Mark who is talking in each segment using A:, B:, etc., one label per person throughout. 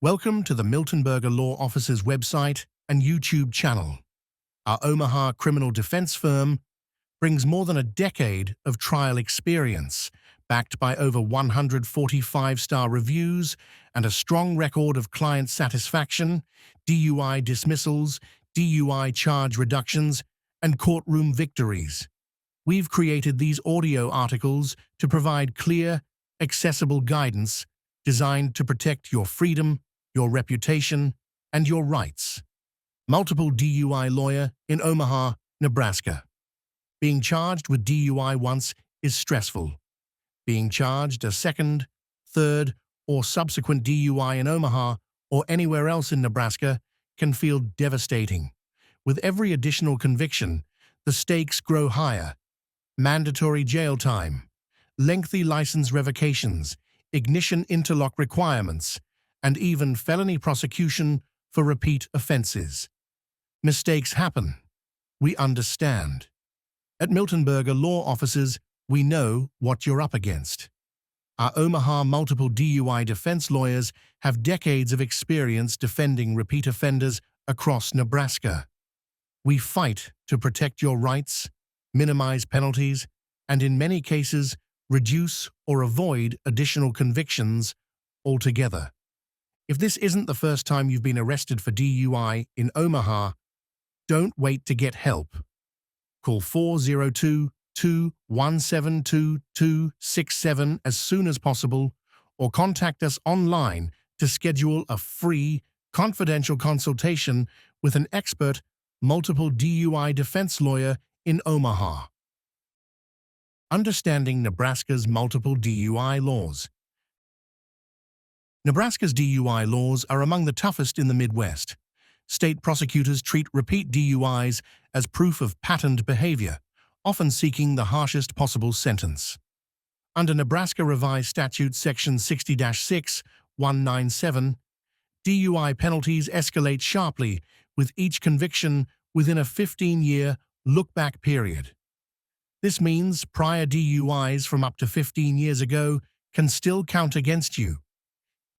A: Welcome to the Miltenberger Law Offices website and YouTube channel. Our Omaha criminal defense firm brings more than a decade of trial experience, backed by over 145-star reviews and a strong record of client satisfaction, DUI dismissals, DUI charge reductions, and courtroom victories. We've created these audio articles to provide clear, accessible guidance designed to protect your freedom, your reputation, and your rights. Multiple DUI lawyer in Omaha, Nebraska. Being charged with DUI once is stressful. Being charged a second, third, or subsequent DUI in Omaha or anywhere else in Nebraska can feel devastating. With every additional conviction, the stakes grow higher. Mandatory jail time, lengthy license revocations, ignition interlock requirements, and even felony prosecution for repeat offenses. Mistakes happen. We understand. At Miltenberger Law Offices, we know what you're up against. Our Omaha multiple DUI defense lawyers have decades of experience defending repeat offenders across Nebraska. We fight to protect your rights, minimize penalties, and in many cases, reduce or avoid additional convictions altogether. If this isn't the first time you've been arrested for DUI in Omaha, don't wait to get help. Call 402-217-2267 as soon as possible, or contact us online to schedule a free, confidential consultation with an expert multiple DUI defense lawyer in Omaha. Understanding Nebraska's multiple DUI laws. Nebraska's DUI laws are among the toughest in the Midwest. State prosecutors treat repeat DUIs as proof of patterned behavior, often seeking the harshest possible sentence. Under Nebraska Revised Statute Section 60-6197, DUI penalties escalate sharply with each conviction within a 15-year look-back period. This means prior DUIs from up to 15 years ago can still count against you.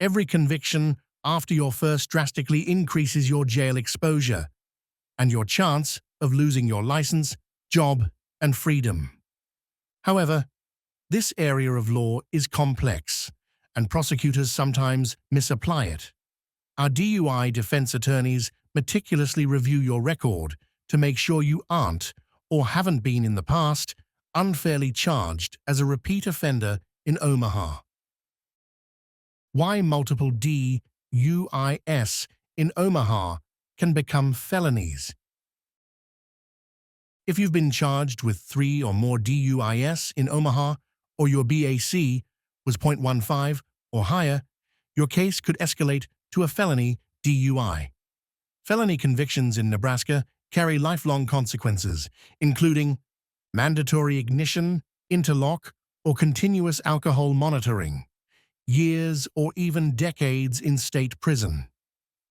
A: Every conviction after your first drastically increases your jail exposure and your chance of losing your license, job, and freedom. However, this area of law is complex, and prosecutors sometimes misapply it. Our DUI defense attorneys meticulously review your record to make sure you aren't, or haven't been in the past, unfairly charged as a repeat offender in Omaha. Why multiple DUIs in Omaha can become felonies. If you've been charged with 3 or more DUIs in Omaha, or your BAC was .15 or higher, your case could escalate to a felony DUI. Felony convictions in Nebraska carry lifelong consequences, including mandatory ignition, interlock, or continuous alcohol monitoring, years or even decades in state prison,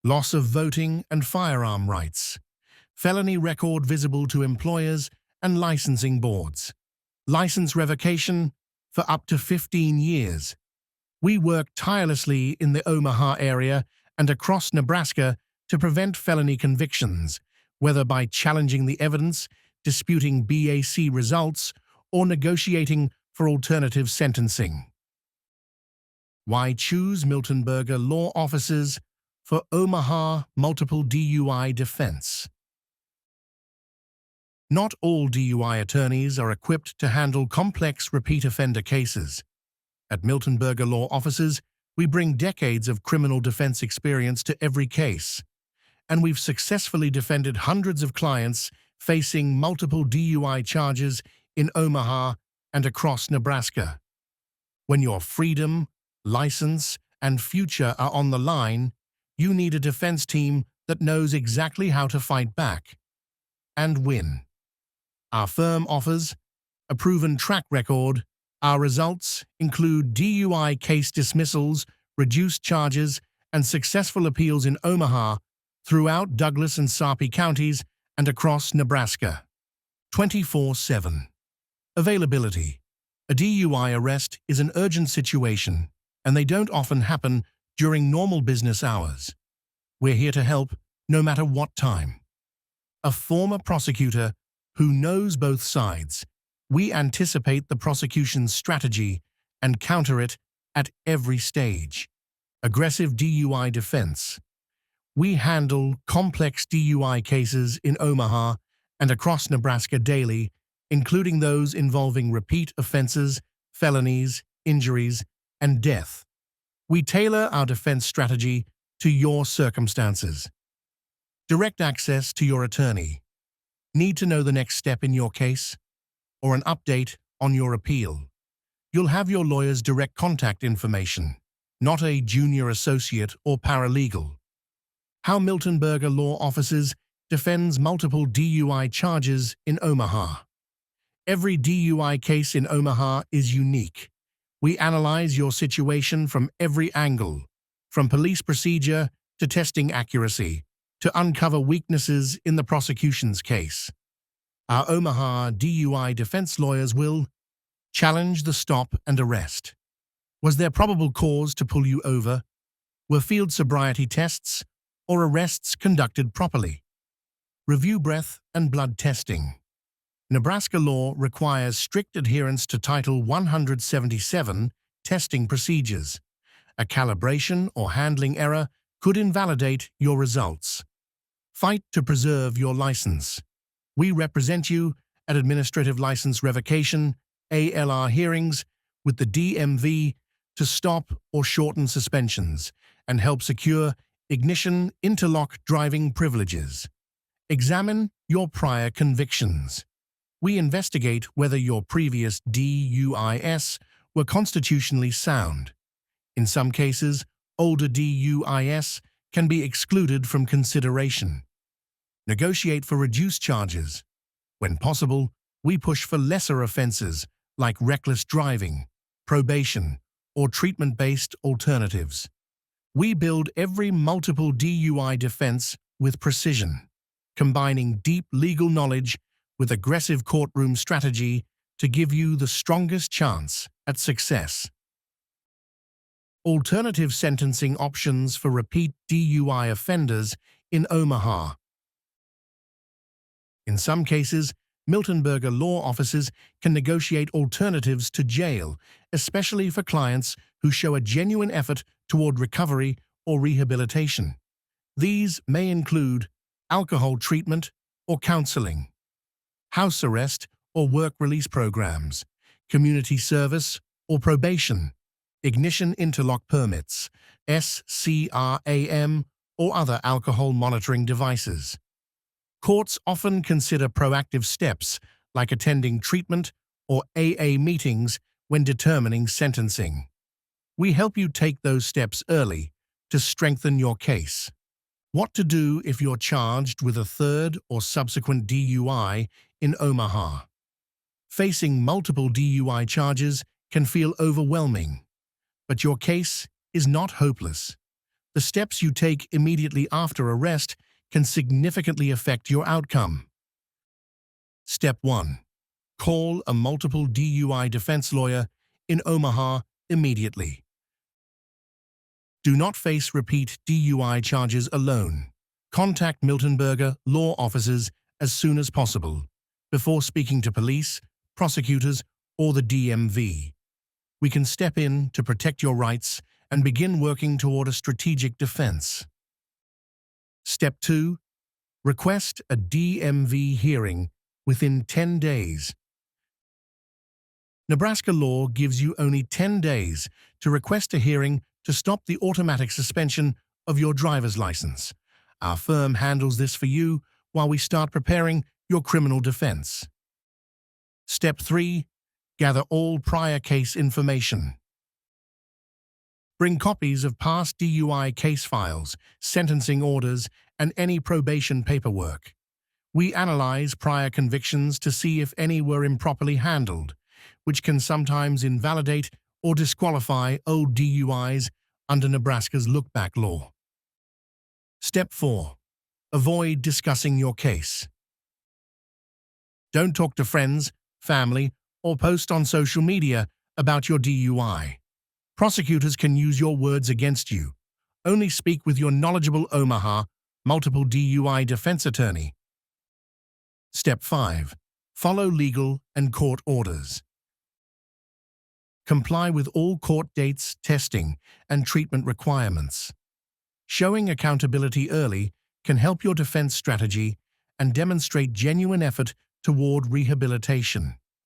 A: loss of voting and firearm rights, felony record visible to employers and licensing boards, license revocation for up to 15 years. We work tirelessly in the Omaha area and across Nebraska to prevent felony convictions, whether by challenging the evidence, disputing BAC results, or negotiating for alternative sentencing. Why choose Miltenberger Law Offices for Omaha multiple DUI defense? Not all DUI attorneys are equipped to handle complex repeat offender cases. At Miltenberger Law Offices, we bring decades of criminal defense experience to every case, and we've successfully defended hundreds of clients facing multiple DUI charges in Omaha and across Nebraska. When your freedom, license, and future are on the line, you need a defense team that knows exactly how to fight back and win. Our firm offers a proven track record. Our results include DUI case dismissals, reduced charges, and successful appeals in Omaha, throughout Douglas and Sarpy counties, and across Nebraska. 24/7. Availability. A DUI arrest is an urgent situation, and they don't often happen during normal business hours. We're here to help, no matter what time. A former prosecutor who knows both sides, we anticipate the prosecution's strategy and counter it at every stage. Aggressive DUI defense. We handle complex DUI cases in Omaha and across Nebraska daily, including those involving repeat offenses, felonies, injuries, and death. We tailor our defense strategy to your circumstances. Direct access to your attorney. Need to know the next step in your case? Or an update on your appeal? You'll have your lawyer's direct contact information, not a junior associate or paralegal. How Miltenberger Law Offices defends multiple DUI charges in Omaha. Every DUI case in Omaha is unique. We analyze your situation from every angle, from police procedure to testing accuracy, to uncover weaknesses in the prosecution's case. Our Omaha DUI defense lawyers will challenge the stop and arrest. Was there probable cause to pull you over? Were field sobriety tests or arrests conducted properly? Review breath and blood testing. Nebraska law requires strict adherence to Title 177 testing procedures. A calibration or handling error could invalidate your results. Fight to preserve your license. We represent you at Administrative License Revocation, ALR hearings with the DMV to stop or shorten suspensions and help secure ignition interlock driving privileges. Examine your prior convictions. We investigate whether your previous DUIs were constitutionally sound. In some cases, older DUIs can be excluded from consideration. Negotiate for reduced charges. When possible, we push for lesser offenses like reckless driving, probation, or treatment-based alternatives. We build every multiple DUI defense with precision, combining deep legal knowledge with aggressive courtroom strategy to give you the strongest chance at success. Alternative sentencing options for repeat DUI offenders in Omaha. In some cases, Miltenberger Law Offices can negotiate alternatives to jail, especially for clients who show a genuine effort toward recovery or rehabilitation. These may include alcohol treatment or counseling, house arrest or work release programs, community service or probation, ignition interlock permits, SCRAM, or other alcohol monitoring devices. Courts often consider proactive steps like attending treatment or AA meetings when determining sentencing. We help you take those steps early to strengthen your case. What to do if you're charged with a third or subsequent DUI in Omaha. Facing multiple DUI charges can feel overwhelming, but your case is not hopeless. The steps you take immediately after arrest can significantly affect your outcome. Step 1. Call a multiple DUI defense lawyer in Omaha immediately. Do not face repeat DUI charges alone. Contact Miltenberger Law Offices as soon as possible, before speaking to police, prosecutors, or the DMV. We can step in to protect your rights and begin working toward a strategic defense. Step 2. Request a DMV hearing within 10 days. Nebraska law gives you only 10 days to request a hearing to stop the automatic suspension of your driver's license. Our firm handles this for you while we start preparing your criminal defense. Step 3. Gather all prior case information. Bring copies of past DUI case files, sentencing orders, and any probation paperwork. We analyze prior convictions to see if any were improperly handled, which can sometimes invalidate or disqualify old DUIs under Nebraska's look-back law. Step 4. Avoid discussing your case. Don't talk to friends, family, or post on social media about your DUI. Prosecutors can use your words against you, Only speak with your knowledgeable Omaha multiple DUI defense attorney. Step 5. Follow legal and court orders. Comply with all court dates, testing, and treatment requirements. Showing accountability early can help your defense strategy and demonstrate genuine effort toward rehabilitation.